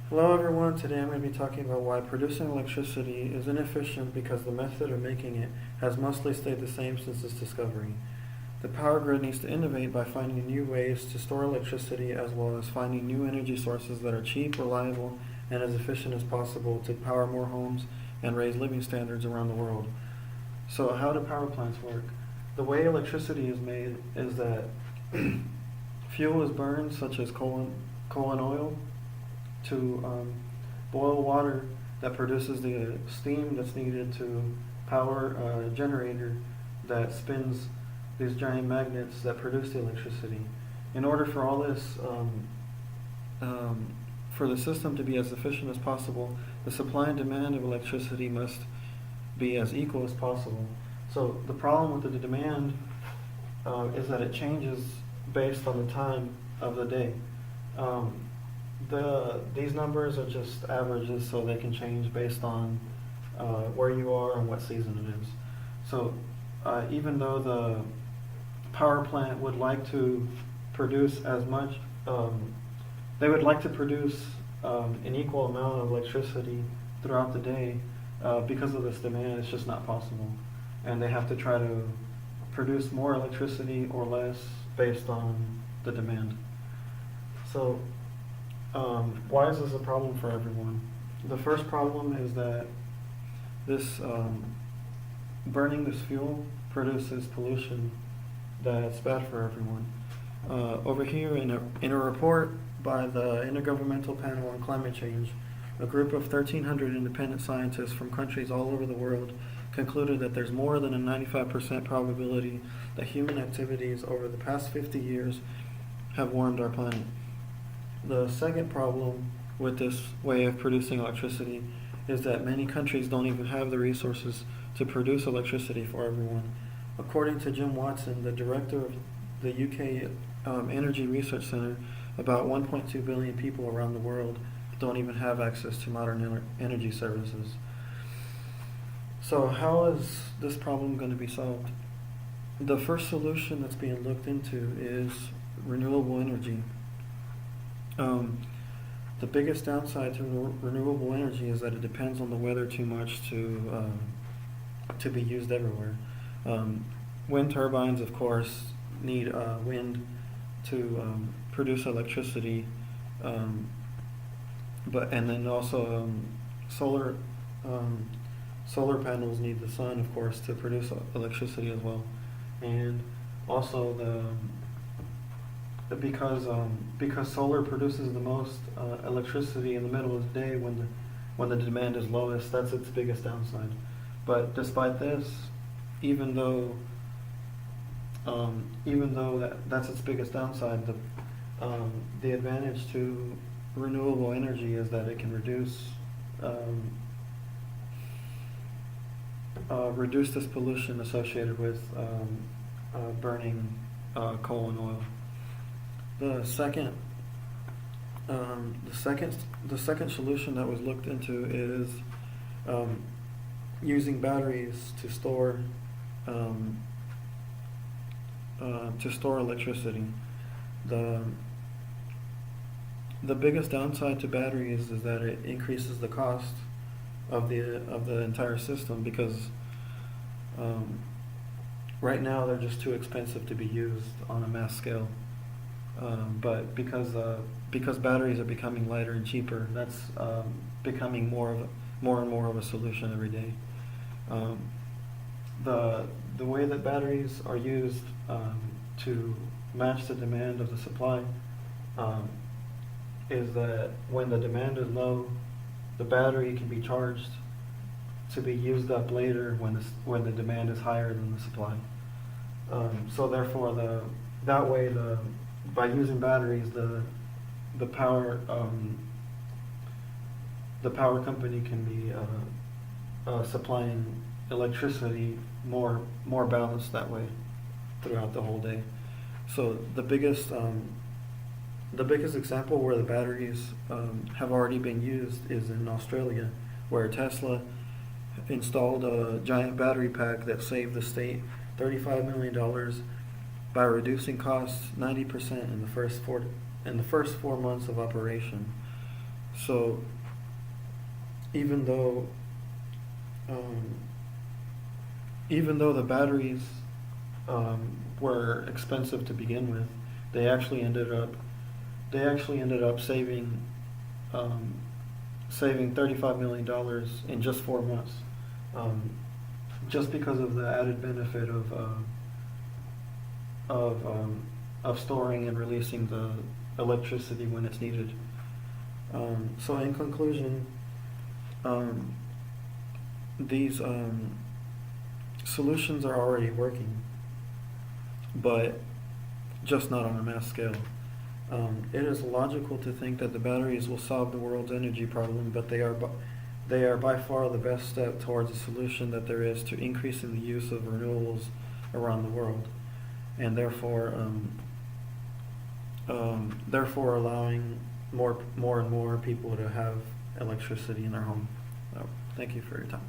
Hello everyone, today I'm going to be talking about why producing electricity is inefficient because the method of making it has mostly stayed the same since its discovery. The power grid needs to innovate by finding new ways to store electricity as well as finding new energy sources that are cheap, reliable, and as efficient as possible to power more homes and raise living standards around the world. So how do power plants work? The way electricity is made is that fuel is burned, such as coal and oil, to boil water that produces the steam that's needed to power a generator that spins these giant magnets that produce the electricity. In order for all this, for the system to be as efficient as possible, the supply and demand of electricity must be as equal as possible. So the problem with the demand is that it changes based on the time of the day. These numbers are just averages, so they can change based on where you are and what season it is. So even though the power plant would like to produce as much, they would like to produce an equal amount of electricity throughout the day. Because of this demand, it's just not possible. And they have to try to produce more electricity or less based on the demand. So why is this a problem for everyone? The first problem is that this burning this fuel produces pollution that's bad for everyone. Over here in a report by the Intergovernmental Panel on Climate Change, a group of 1,300 independent scientists from countries all over the world concluded that there's more than a 95% probability that human activities over the past 50 years have warmed our planet. The second problem with this way of producing electricity is that many countries don't even have the resources to produce electricity for everyone. According to Jim Watson, the director of the UK Energy Research Centre, about 1.2 billion people around the world don't even have access to modern energy services. So how is this problem going to be solved? The first solution that's being looked into is renewable energy. The biggest downside to renewable energy is that it depends on the weather too much to be used everywhere. Wind turbines, of course, need wind to produce electricity, and then also solar panels need the sun, of course, to produce electricity as well, and also because solar produces the most electricity in the middle of the day when the demand is lowest. That's its biggest downside. But despite this, even though that's its biggest downside, the advantage to renewable energy is that it can reduce this pollution associated with burning coal and oil. The second solution that was looked into is using batteries to store electricity. The biggest downside to batteries is that it increases the cost of the entire system because right now they're just too expensive to be used on a mass scale. But because batteries are becoming lighter and cheaper, that's becoming more and more of a solution every day. The way that batteries are used to match the demand of the supply is that when the demand is low, the battery can be charged to be used up later when the demand is higher than the supply. So therefore, by using batteries, the power company can be supplying electricity more balanced that way throughout the whole day. So the biggest example where the batteries have already been used is in Australia, where Tesla installed a giant battery pack that saved the state $35 million by reducing costs 90% in the first 4 months of operation. So even though um, even though the batteries were expensive to begin with, they actually ended up saving saving $35 million in just 4 months, um, just because of the added benefit of storing and releasing the electricity when it's needed. So in conclusion, these solutions are already working, but just not on a mass scale. It is logical to think that the batteries will solve the world's energy problem, but they are by far the best step towards a solution that there is to increasing the use of renewables around the world, and therefore allowing more and more people to have electricity in their home. So, thank you for your time.